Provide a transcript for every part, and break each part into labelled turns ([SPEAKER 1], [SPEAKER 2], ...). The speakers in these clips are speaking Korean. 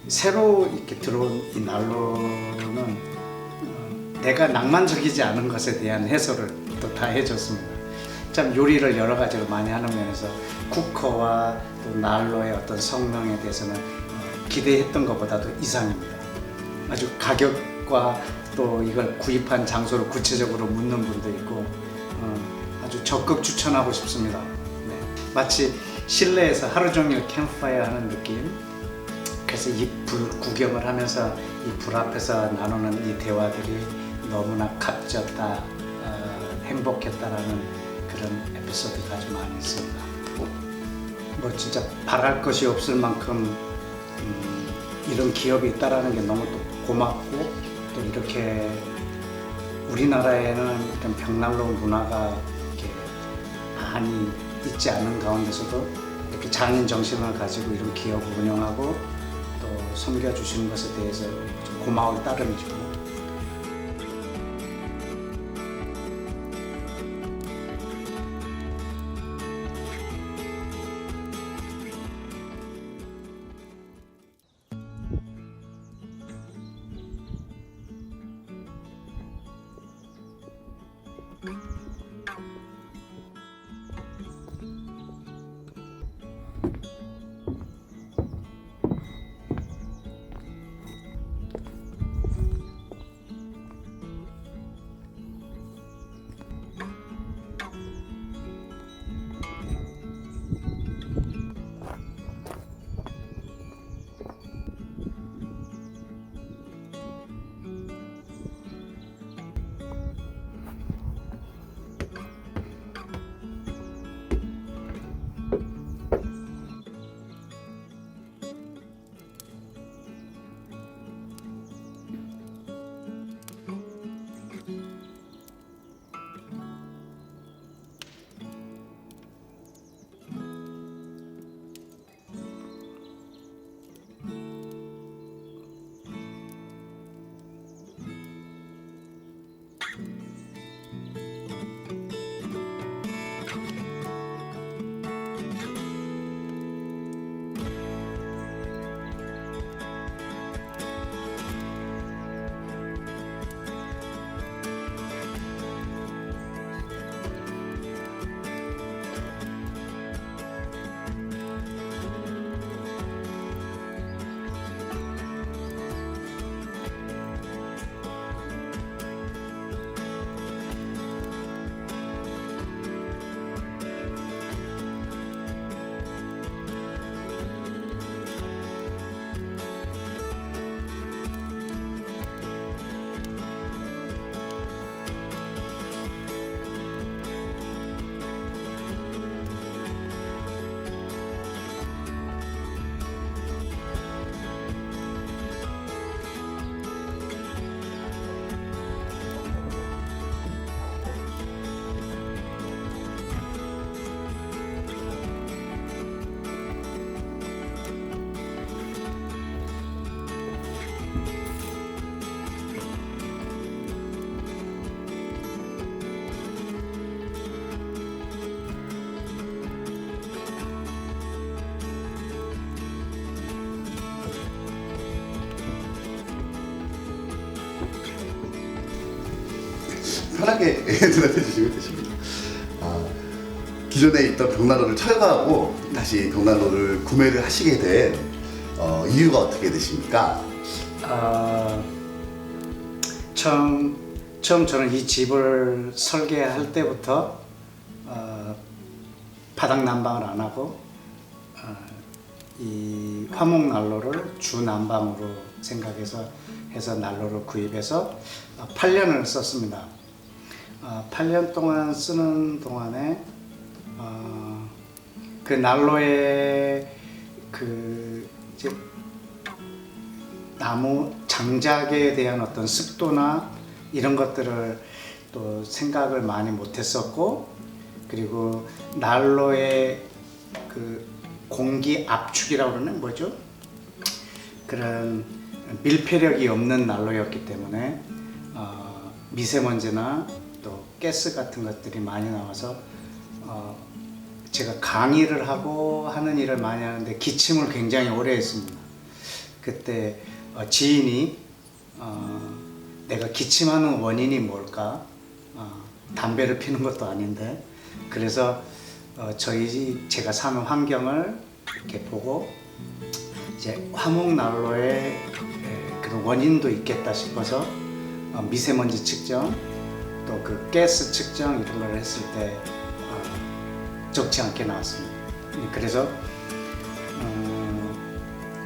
[SPEAKER 1] 새로 이렇게 들어온 이 난로는 내가 낭만적이지 않은 것에 대한 해소를 또 다 해줬습니다. 참 요리를 여러 가지로 많이 하는 면에서 쿠커와 또 난로의 어떤 성능에 대해서는 기대했던 것보다도 이상입니다. 아주 가격과 또 이걸 구입한 장소를 구체적으로 묻는 분도 있고 아주 적극 추천하고 싶습니다. 네. 마치 실내에서 하루 종일 캠프파이어 하는 느낌. 그래서 이 불 구경을 하면서 이 불 앞에서 나누는 이 대화들이 너무나 값졌다, 행복했다라는 그런 에피소드가 아주 많이 있습니다. 뭐 진짜 바랄 것이 없을 만큼 이런 기업이 있다라는 게 너무 또 고맙고, 또 이렇게 우리나라에는 이런 벽난로 문화가 이렇게 많이 있지 않은 가운데서도 이렇게 장인 정신을 가지고 이런 기업을 운영하고 또 섬겨주시는 것에 대해서 좀 고마울 따름이죠.
[SPEAKER 2] 편하게 대답해 주시면 되십니다. 기존에 있던 벽난로를 철거하고 다시 벽난로를 구매를 하시게 된 이유가 어떻게 되십니까?
[SPEAKER 1] 처음 저는 이 집을 설계할 때부터 바닥 난방을 안 하고 이 화목 난로를 주 난방으로 생각해서 난로를 구입해서 8년을 썼습니다. 8년 동안 쓰는 동안에 그 난로의 그 이제 나무 장작에 대한 어떤 습도나 이런 것들을 또 생각을 많이 못했었고, 그리고 난로의 그 공기 압축이라고 그러는 뭐죠? 그런 밀폐력이 없는 난로였기 때문에 미세먼지나 또 가스 같은 것들이 많이 나와서 제가 강의를 하고 하는 일을 많이 하는데 기침을 굉장히 오래 했습니다. 그때 지인이 내가 기침하는 원인이 뭘까? 담배를 피는 것도 아닌데 그래서 제가 사는 환경을 이렇게 보고 이제 화목난로에 그런 원인도 있겠다 싶어서 미세먼지 측정 또 그 가스 측정 이런 걸 했을 때 적지 않게 나왔습니다. 그래서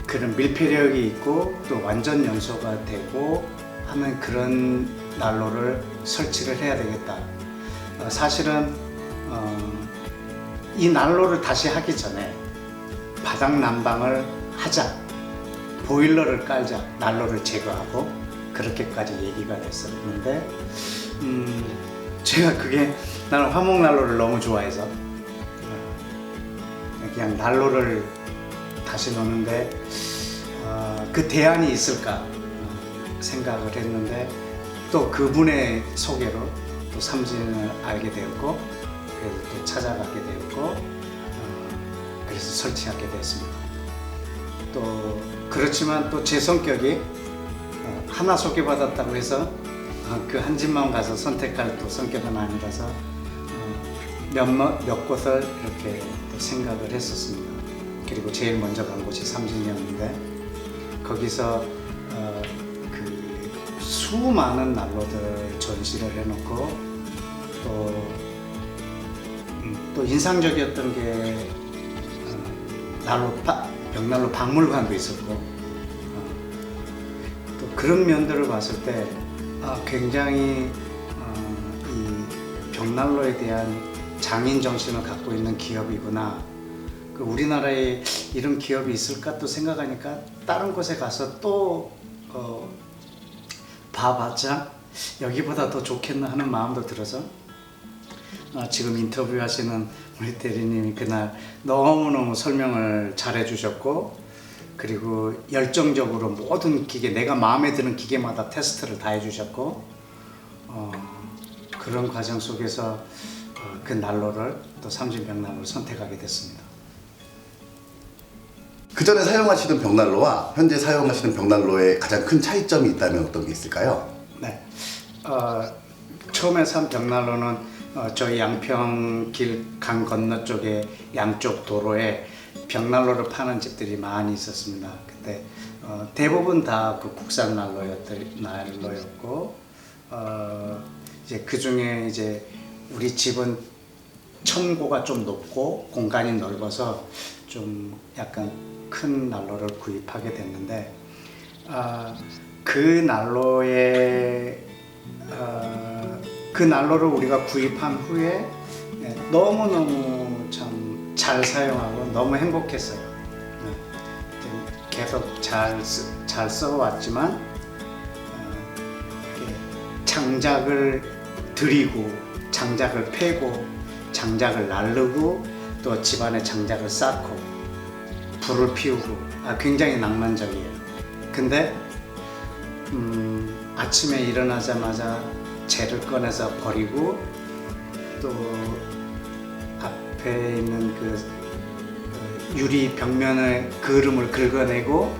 [SPEAKER 1] 그런 밀폐력이 있고 또 완전 연소가 되고 하는 그런 난로를 설치를 해야 되겠다. 사실은 이 난로를 다시 하기 전에 바닥 난방을 하자, 보일러를 깔자, 난로를 제거하고 그렇게까지 얘기가 됐었는데 제가 나는 화목난로를 너무 좋아해서 그냥 난로를 다시 놓는데 그 대안이 있을까 생각을 했는데 또 그분의 소개로 또 삼진을 알게 되었고 그래서 또 찾아가게 되었고 그래서 설치하게 됐습니다. 또 그렇지만 또 제 성격이 하나 소개받았다고 해서 그 한 집만 가서 선택할 또 성격은 아니라서 몇 곳을 이렇게 또 생각을 했었습니다. 그리고 제일 먼저 간 곳이 삼진이었는데 거기서 그 수많은 난로들 전시를 해놓고 또 인상적이었던 게 벽난로 박물관도 있었고 또 그런 면들을 봤을 때 굉장히 이 벽난로에 대한 장인 정신을 갖고 있는 기업이구나. 우리나라에 이런 기업이 있을까 또 생각하니까 다른 곳에 가서 또 봐봤자 여기보다 더 좋겠나 하는 마음도 들어서 지금 인터뷰하시는 우리 대리님이 그날 너무너무 설명을 잘 해주셨고 그리고 열정적으로 모든 기계, 내가 마음에 드는 기계마다 테스트를 다 해주셨고 그런 과정 속에서 그 난로를 또 삼진벽난로를 선택하게 됐습니다.
[SPEAKER 2] 그 전에 사용하시던 벽난로와 현재 사용하시는 벽난로의 가장 큰 차이점이 있다면 어떤 게 있을까요?
[SPEAKER 1] 네, 처음에 산 벽난로는 저희 양평길 강 건너 쪽에 양쪽 도로에 벽난로를 파는 집들이 많이 있었습니다. 그때 대부분 다 그 국산 난로였고 이제 그 중에 이제 우리 집은 천고가 좀 높고 공간이 넓어서 좀 약간 큰 난로를 구입하게 됐는데 그 난로를 우리가 구입한 후에 너무너무 참 잘 사용하고 너무 행복했어요. 계속 잘 써왔지만 장작을 들이고 장작을 패고 장작을 나르고 또 집안에 장작을 쌓고 불을 피우고 굉장히 낭만적이에요. 근데 아침에 일어나자마자 재를 꺼내서 버리고 또 앞에 있는 그 유리 벽면의 그을음을 긁어내고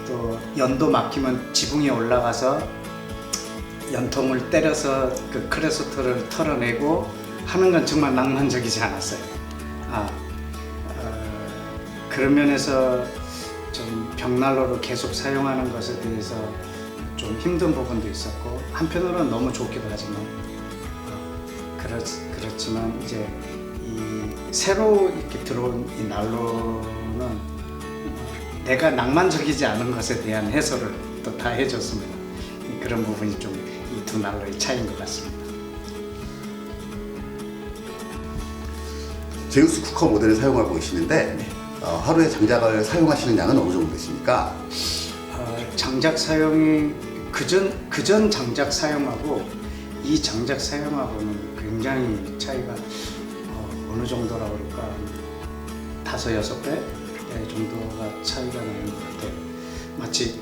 [SPEAKER 1] 또 연도 막히면 지붕에 올라가서 연통을 때려서 그 크레소트를 털어내고 하는 건 정말 낭만적이지 않았어요. 그런 면에서 좀 벽난로를 계속 사용하는 것에 대해서 좀 힘든 부분도 있었고 한편으로는 너무 좋기도 하지만 그렇지만 이제 이 새로 이렇게 들어온 이 난로는 내가 낭만적이지 않은 것에 대한 해소를 또 다 해줬습니다. 그런 부분이 좀 이 두 난로의 차이인 것 같습니다.
[SPEAKER 2] 제우스 쿠커 모델을 사용하고 계시는데 하루에 장작을 사용하시는 양은 어느 정도 되십니까?
[SPEAKER 1] 장작 사용이 그전 장작 사용하고 이 장작 사용하고는 굉장히 차이가 어느 정도라고 그럴까 5-6배 정도가 차이가 나는 것 같아요. 마치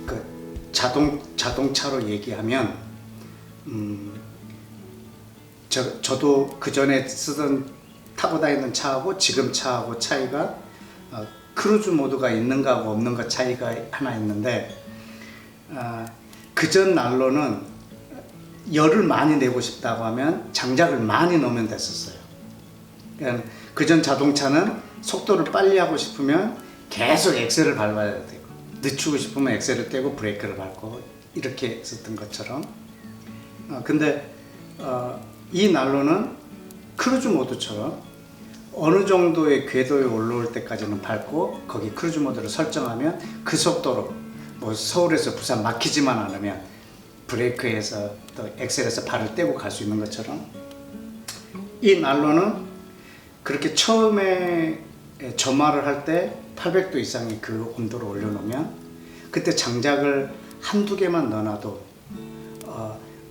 [SPEAKER 1] 그 자동차로 얘기하면 저도 그 전에 타고 다니는 차하고 지금 차하고 차이가 크루즈 모드가 있는가 하고 없는 것 차이가 하나 있는데 그전 난로는 열을 많이 내고 싶다고 하면 장작을 많이 넣으면 됐었어요. 그러니까 그전 자동차는 속도를 빨리 하고 싶으면 계속 엑셀을 밟아야 되고 늦추고 싶으면 엑셀을 떼고 브레이크를 밟고 이렇게 했었던 것처럼 근데 이 난로는 크루즈 모드처럼 어느 정도의 궤도에 올라올 때까지는 밟고 거기 크루즈 모드를 설정하면 그 속도로 뭐 서울에서 부산 막히지만 않으면 브레이크에서 또 엑셀에서 발을 떼고 갈 수 있는 것처럼 이 난로는 그렇게 처음에 점화를 할 때 800도 이상의 그 온도로 올려놓으면 그때 장작을 한두 개만 넣어놔도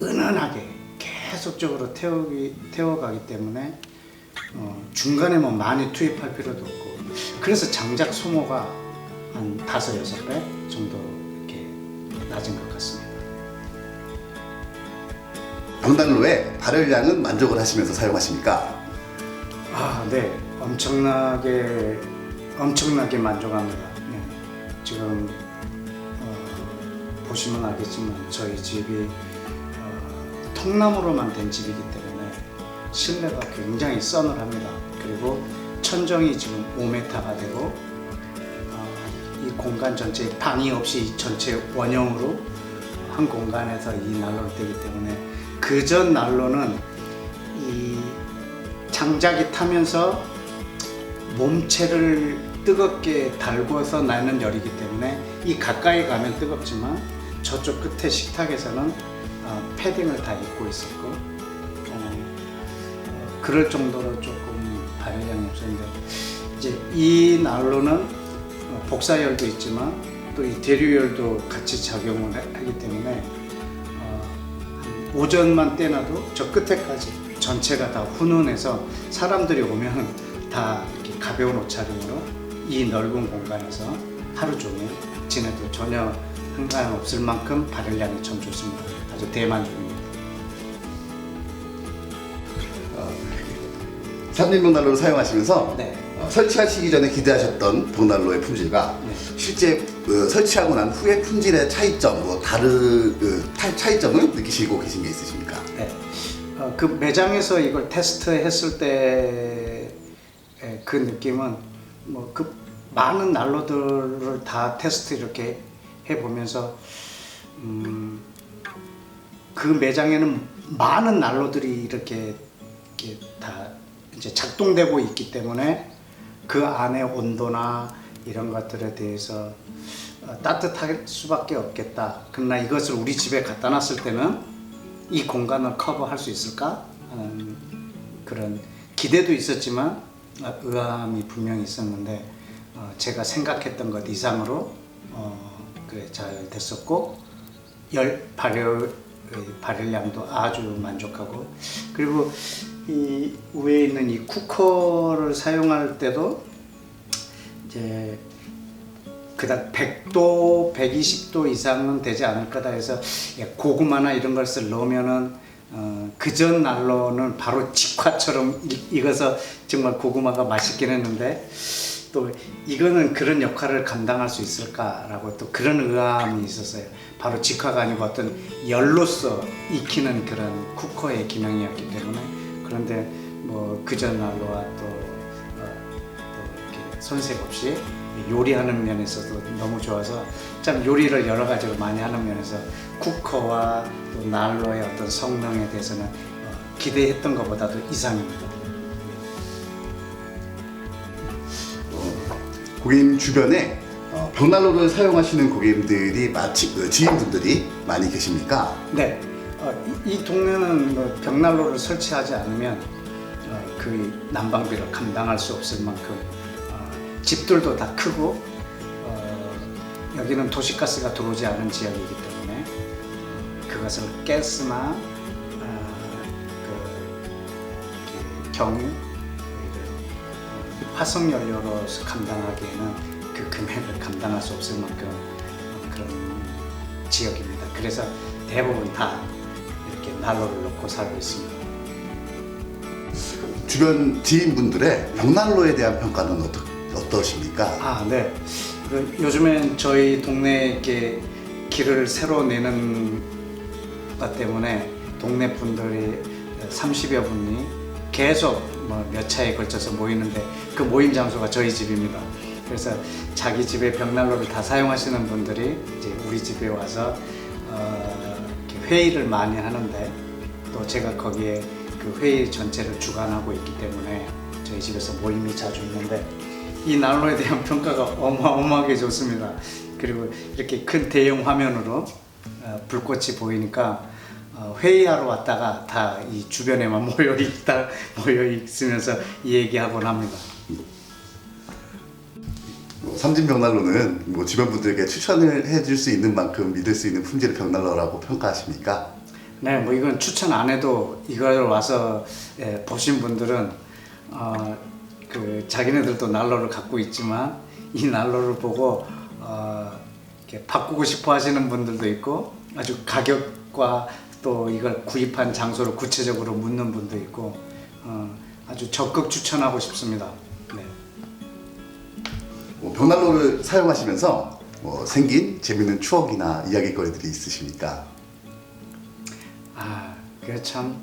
[SPEAKER 1] 은은하게 계속적으로 태워가기 때문에 중간에 뭐 많이 투입할 필요도 없고 그래서 장작 소모가 한 5-6배 정도 이렇게 낮은 것 같습니다.
[SPEAKER 2] 벽난로의 발열량은 만족을 하시면서 사용하십니까?
[SPEAKER 1] 네, 엄청나게 만족합니다. 네. 지금 보시면 알겠지만 저희 집이 통나무로만 된 집이기 때문에 실내가 굉장히 서늘합니다. 그리고 천정이 지금 5m가 되고 이 공간 전체에 방이 없이 전체 원형으로 한 공간에서 이 난로를 떼기 때문에 그전 난로는 이 장작이 타면서 몸체를 뜨겁게 달궈서 나는 열이기 때문에 이 가까이 가면 뜨겁지만 저쪽 끝에 식탁에서는 패딩을 다 입고 있었고 그럴 정도로 조금 발열량이 없었는데 이제 이 난로는 복사열도 있지만 또 이 대류열도 같이 작용을 하기 때문에 오전만 떼놔도 저 끝에까지 전체가 다 훈훈해서 사람들이 오면 다 이렇게 가벼운 옷차림으로 이 넓은 공간에서 하루 종일 지내도 전혀 한가함 없을 만큼 발열량이 참 좋습니다. 아주 대만족입니다.
[SPEAKER 2] 3인 벽난로를 사용하시면서
[SPEAKER 1] 네.
[SPEAKER 2] 설치하시기 전에 기대하셨던 벽난로의 품질과
[SPEAKER 1] 네.
[SPEAKER 2] 실제 설치하고 난 후의 품질의 차이점, 차이점을 느끼시고 계신 게 있으십니까?
[SPEAKER 1] 네. 그 매장에서 이걸 테스트했을 때 그 느낌은 뭐 그 많은 난로들을 다 테스트 이렇게 해보면서 그 매장에는 많은 난로들이 이렇게 다 이제 작동되고 있기 때문에 그 안의 온도나 이런 것들에 대해서 따뜻할 수밖에 없겠다. 그러나 이것을 우리 집에 갖다 놨을 때는 이 공간을 커버할 수 있을까 하는 그런 기대도 있었지만 의아함이 분명히 있었는데 제가 생각했던 것 이상으로 그래 잘 됐었고 발열량도 아주 만족하고 그리고 이 위에 있는 이 쿠커를 사용할 때도 이제 그다음 100도, 120도 이상은 되지 않을 거다 해서 고구마나 이런 것을 넣으면은 그전 난로는 바로 직화처럼 익어서 정말 고구마가 맛있긴 했는데 또 이거는 그런 역할을 감당할 수 있을까라고 또 그런 의아함이 있었어요. 바로 직화가 아니고 어떤 열로서 익히는 그런 쿠커의 기능이었기 때문에 그런데 뭐 그전 난로와 또 이렇게 손색 없이 요리하는 면에서도 너무 좋아서 참 요리를 여러 가지로 많이 하는 면에서 쿠커와 또 난로의 어떤 성능에 대해서는 기대했던 것보다도 이상입니다.
[SPEAKER 2] 고객님 주변에 벽난로를 사용하시는 고객님들이 지인분들이 많이 계십니까?
[SPEAKER 1] 네, 이 동네는 뭐 벽난로를 설치하지 않으면 그 난방비를 감당할 수 없을 만큼 집들도 다 크고 여기는 도시가스가 들어오지 않은 지역이기 때문에 그것을 가스나 경유, 화석연료로 감당하기에는 그 금액을 감당할 수 없을 만큼 그런 지역입니다. 그래서 대부분 다 이렇게 난로를 넣고 살고 있습니다.
[SPEAKER 2] 주변 지인분들의 벽난로에 대한 평가는 어떠십니까?
[SPEAKER 1] 아, 네. 요즘엔 저희 동네에 이렇게 길을 새로 내는 것 때문에 동네 분들이 30여 분이 계속 뭐 몇 차에 걸쳐서 모이는데 그 모임 장소가 저희 집입니다. 그래서 자기 집에 벽난로를 다 사용하시는 분들이 이제 우리 집에 와서 이렇게 회의를 많이 하는데 또 제가 거기에 그 회의 전체를 주관하고 있기 때문에 저희 집에서 모임이 자주 있는데 이 난로에 대한 평가가 어마어마하게 좋습니다. 그리고 이렇게 큰 대형 화면으로 불꽃이 보이니까 회의하러 왔다가 다 이 주변에만 모여 있으면서 얘기하곤 합니다.
[SPEAKER 2] 삼진 벽난로는 뭐 주변 분들에게 추천을 해줄 수 있는 만큼 믿을 수 있는 품질의 벽난로라고 평가하십니까?
[SPEAKER 1] 네, 뭐 이건 추천 안 해도 이걸 와서 보신 분들은 그 자기네들도 난로를 갖고 있지만 이 난로를 보고 이렇게 바꾸고 싶어 하시는 분들도 있고 아주 가격과 또 이걸 구입한 장소를 구체적으로 묻는 분도 있고 아주 적극 추천하고 싶습니다. 네.
[SPEAKER 2] 벽난로를 사용하시면서 생긴 재밌는 추억이나 이야기거리들이 있으십니까?
[SPEAKER 1] 아, 그게 참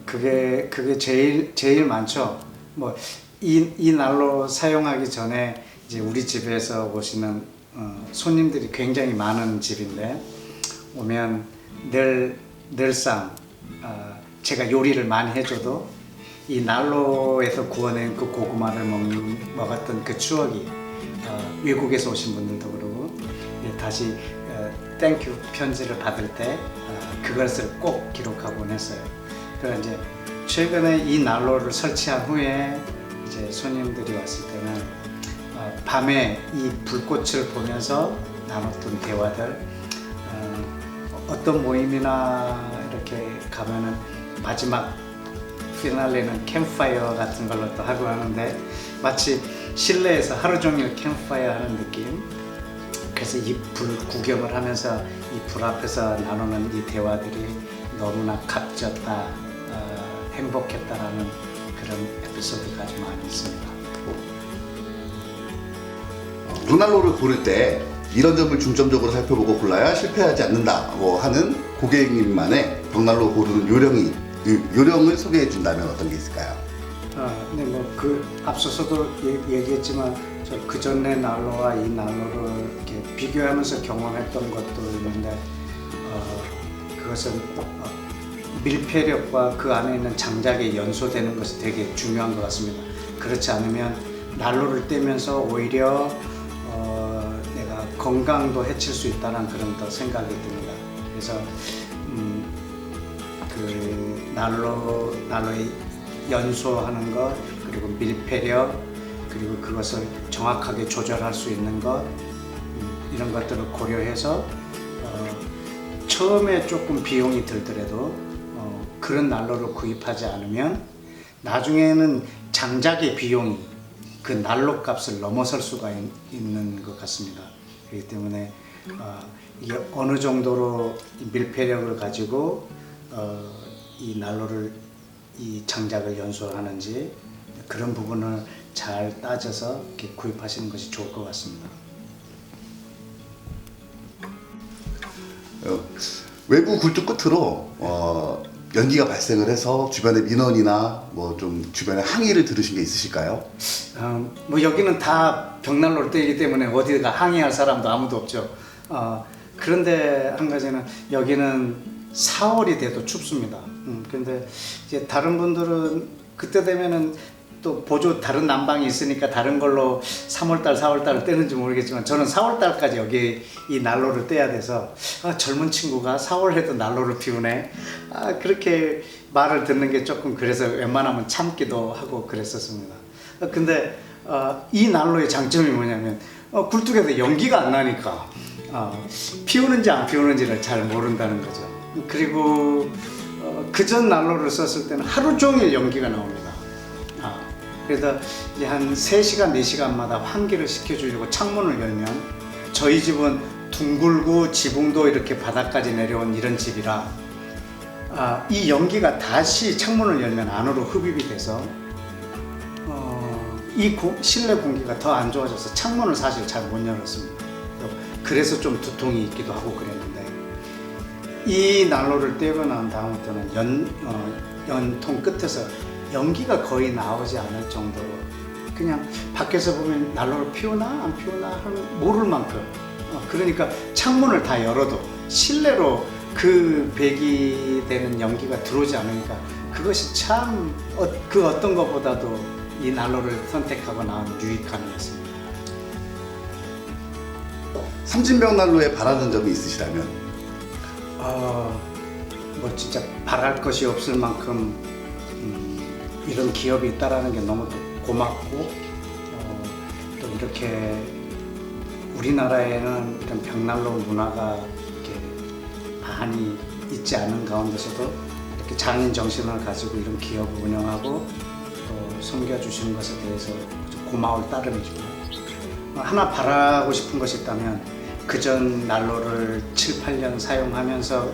[SPEAKER 1] 그게 제일 많죠. 뭐 이 난로 사용하기 전에 이제 우리 집에서 오시는 손님들이 굉장히 많은 집인데 오면 늘상 제가 요리를 많이 해줘도 이 난로에서 구워낸 그 고구마를 먹었던 그 추억이 외국에서 오신 분들도 그러고 다시 땡큐 편지를 받을 때 그것을 꼭 기록하곤 했어요. 그래서 이제 최근에 이 난로를 설치한 후에 이제 손님들이 왔을 때는 밤에 이 불꽃을 보면서 나눴던 대화들 어떤 모임이나 이렇게 가면은 마지막 피날레는 캠프파이어 같은 걸로 또 하고 하는데 마치 실내에서 하루 종일 캠프파이어 하는 느낌. 그래서 이 불 구경을 하면서 이 불 앞에서 나누는 이 대화들이 너무나 값졌다, 행복했다라는 그런 에피소드가 아주 많이 있습니다.
[SPEAKER 2] 벽난로를 고를 때 이런 점을 중점적으로 살펴보고 골라야 실패하지 않는다 하는 고객님만의 벽난로 고르는 요령을 소개해 준다면 어떤 게 있을까요?
[SPEAKER 1] 네, 뭐 그 앞서서도 얘기했지만 저 그 전에 난로와 이 난로를 이렇게 비교하면서 경험했던 것도 있는데 그것은 밀폐력과 그 안에 있는 장작에 연소되는 것이 되게 중요한 것 같습니다. 그렇지 않으면 난로를 떼면서 오히려 내가 건강도 해칠 수 있다는 그런 또 생각이 듭니다. 그래서 그 난로에 연소하는 것 그리고 밀폐력 그리고 그것을 정확하게 조절할 수 있는 것 이런 것들을 고려해서 처음에 조금 비용이 들더라도 그런 난로를 구입하지 않으면 나중에는 장작의 비용이 그 난로 값을 넘어설 수가 있는 것 같습니다. 그렇기 때문에 이게 어느 정도로 밀폐력을 가지고 이 난로를 이 장작을 연소하는지 그런 부분을 잘 따져서 이렇게 구입하시는 것이 좋을 것 같습니다.
[SPEAKER 2] 외부 굴뚝 끝으로 연기가 발생을 해서 주변의 민원이나 뭐 좀 주변에 항의를 들으신 게 있으실까요?
[SPEAKER 1] 뭐 여기는 다 벽난로를 떼기 때문에 어디가 항의할 사람도 아무도 없죠. 그런데 한 가지는 여기는 4월이 돼도 춥습니다. 근데 이제 다른 분들은 그때 되면은 또 보조 다른 난방이 있으니까 다른 걸로 3월달, 4월달을 떼는지 모르겠지만 저는 4월달까지 여기 이 난로를 떼야 돼서 젊은 친구가 4월에도 난로를 피우네. 그렇게 말을 듣는 게 조금 그래서 웬만하면 참기도 하고 그랬었습니다. 근데 이 난로의 장점이 뭐냐면 굴뚝에서 연기가 안 나니까 피우는지 안 피우는지를 잘 모른다는 거죠. 그리고 그전 난로를 썼을 때는 하루 종일 연기가 나옵니다. 그래서 이제 한 3시간, 4시간마다 환기를 시켜주려고 창문을 열면 저희 집은 둥글고 지붕도 이렇게 바닥까지 내려온 이런 집이라 이 연기가 다시 창문을 열면 안으로 흡입이 돼서 이 실내 공기가 더 안 좋아져서 창문을 사실 잘 못 열었습니다. 그래서 좀 두통이 있기도 하고 그랬는데 이 난로를 떼고 난 다음부터는 연통 끝에서 연기가 거의 나오지 않을 정도로 그냥 밖에서 보면 난로를 피우나 안 피우나 모를 만큼 그러니까 창문을 다 열어도 실내로 그 배기되는 연기가 들어오지 않으니까 그것이 참 그 어떤 것보다도 이 난로를 선택하고 나온 유익함이었습니다.
[SPEAKER 2] 삼진벽난로에 바라는 점이 있으시다면?
[SPEAKER 1] 뭐 진짜 바랄 것이 없을 만큼 이런 기업이 있다라는 게 너무 고맙고 또 이렇게 우리나라에는 이런 벽난로 문화가 이렇게 많이 있지 않은 가운데서도 이렇게 장인 정신을 가지고 이런 기업을 운영하고 또 섬겨주시는 것에 대해서 고마울 따름이죠. 하나 바라고 싶은 것이 있다면 그전 난로를 7, 8년 사용하면서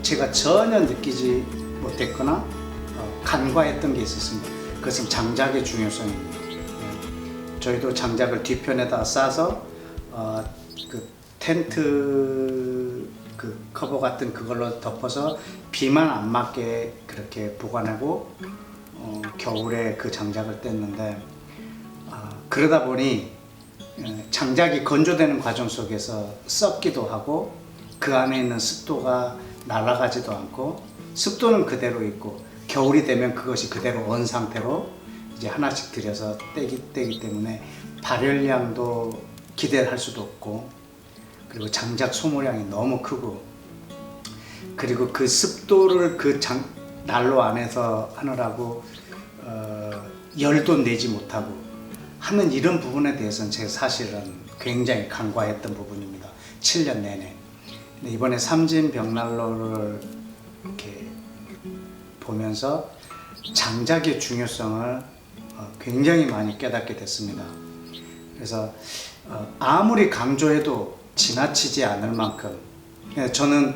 [SPEAKER 1] 제가 전혀 느끼지 못했거나 간과했던 게 있었습니다. 그것은 장작의 중요성입니다. 저희도 장작을 뒤편에다 싸서 그 텐트 그 커버 같은 그걸로 덮어서 비만 안 맞게 그렇게 보관하고 겨울에 그 장작을 뗐는데 그러다 보니 장작이 건조되는 과정 속에서 썩기도 하고 그 안에 있는 습도가 날아가지도 않고 습도는 그대로 있고 겨울이 되면 그것이 그대로 온 상태로 이제 하나씩 들여서 떼기 때문에 발열량도 기대할 수도 없고 그리고 장작 소모량이 너무 크고 그리고 그 습도를 그 난로 안에서 하느라고 열도 내지 못하고 하는 이런 부분에 대해서는 제가 사실은 굉장히 간과했던 부분입니다. 7년 내내. 근데 이번에 삼진벽난로를 이렇게 보면서 장작의 중요성을 굉장히 많이 깨닫게 됐습니다. 그래서 아무리 강조해도 지나치지 않을 만큼 저는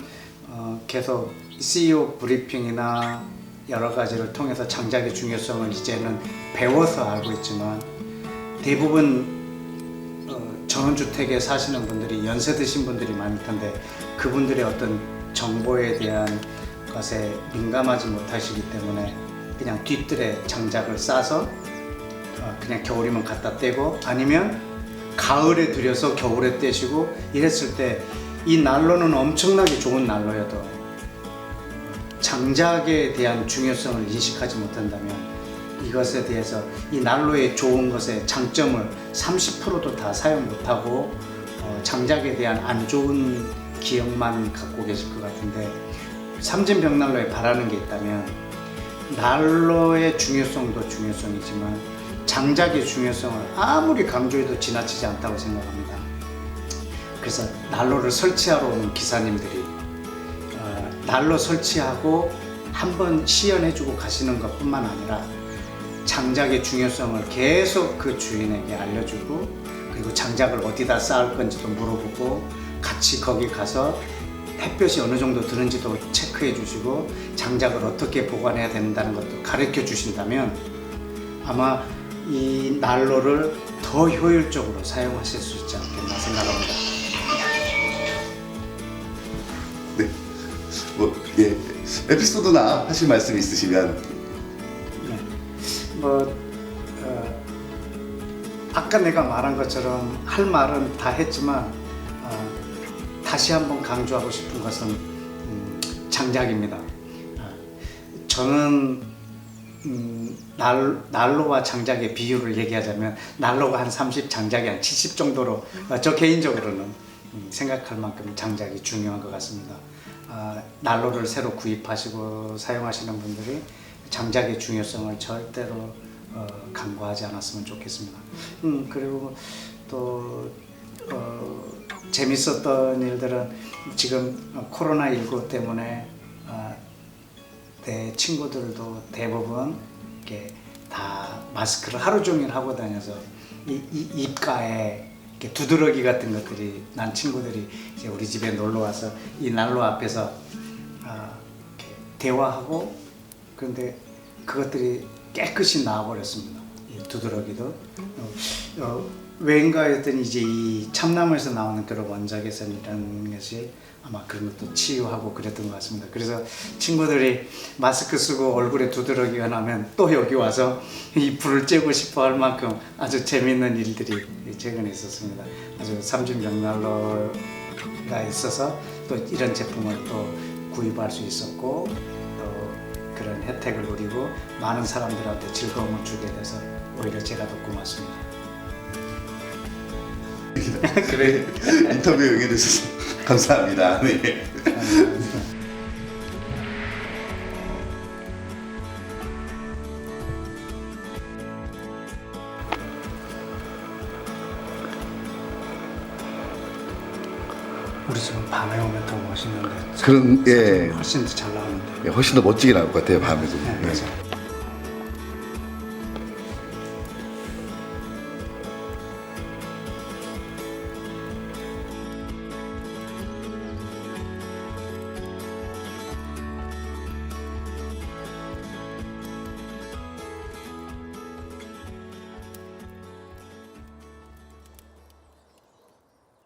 [SPEAKER 1] 계속 CEO 브리핑이나 여러 가지를 통해서 장작의 중요성을 이제는 배워서 알고 있지만 대부분 전원주택에 사시는 분들이 연세 드신 분들이 많을 텐데 그분들의 어떤 정보에 대한 것에 민감하지 못하시기 때문에 그냥 뒤뜰에 장작을 싸서 그냥 겨울이면 갖다 떼고 아니면 가을에 들여서 겨울에 떼시고 이랬을 때 이 난로는 엄청나게 좋은 난로여도 장작에 대한 중요성을 인식하지 못한다면 이것에 대해서 이 난로의 좋은 것의 장점을 30%도 다 사용 못하고 장작에 대한 안 좋은 기억만 갖고 계실 것 같은데 삼진벽난로에 바라는 게 있다면 난로의 중요성도 중요성이지만 장작의 중요성을 아무리 강조해도 지나치지 않다고 생각합니다. 그래서 난로를 설치하러 오는 기사님들이 난로 설치하고 한번 시연해주고 가시는 것뿐만 아니라 장작의 중요성을 계속 그 주인에게 알려주고 그리고 장작을 어디다 쌓을 건지도 물어보고 같이 거기 가서 햇볕이 어느 정도 드는지도 체크해 주시고 장작을 어떻게 보관해야 된다는 것도 가르쳐 주신다면 아마 이 난로를 더 효율적으로 사용하실 수 있지 않겠나 생각합니다.
[SPEAKER 2] 네. 에피소드나 하실 말씀 있으시면.
[SPEAKER 1] 아까 내가 말한 것처럼 할 말은 다 했지만 다시 한번 강조하고 싶은 것은 장작입니다. 저는 난로와 장작의 비율을 얘기하자면 난로가 한 30, 장작이 한 70 정도로 저 개인적으로는 생각할 만큼 장작이 중요한 것 같습니다. 난로를 새로 구입하시고 사용하시는 분들이 장작의 중요성을 절대로 간과하지 않았으면 좋겠습니다. 그리고 또 재밌었던 일들은 지금 코로나19 때문에 내 친구들도 대부분 이렇게 다 마스크를 하루 종일 하고 다녀서 입가에 이렇게 두드러기 같은 것들이 난 친구들이 이제 우리 집에 놀러 와서 이 난로 앞에서 이렇게 대화하고 그런데 그것들이 깨끗이 나와버렸습니다. 예. 이 두드러기도 왜인가했더니 이제 이 참나무에서 나오는 그런 원자개선이라는 것이 아마 그런 것도 치유하고 그랬던 것 같습니다. 그래서 친구들이 마스크 쓰고 얼굴에 두드러기가 나면 또 여기 와서 이 불을 쬐고 싶어 할 만큼 아주 재미있는 일들이 최근에 있었습니다. 아주 삼중병난로가 있어서 또 이런 제품을 또 구입할 수 있었고 또 그런 혜택을 누리고 많은 사람들한테 즐거움을 주게 돼서 오히려 제가 더 고맙습니다.
[SPEAKER 2] 그래 인터뷰 응해주셔서 감사합니다. 네.
[SPEAKER 1] 감사합니다. 우리 집은 밤에 오면 더 멋있는데
[SPEAKER 2] 그런 예
[SPEAKER 1] 훨씬 더 잘 나오는데.
[SPEAKER 2] 훨씬 더 멋지게 나올 것 같아요 밤에도.
[SPEAKER 1] 네,
[SPEAKER 2] 네.
[SPEAKER 1] 그래서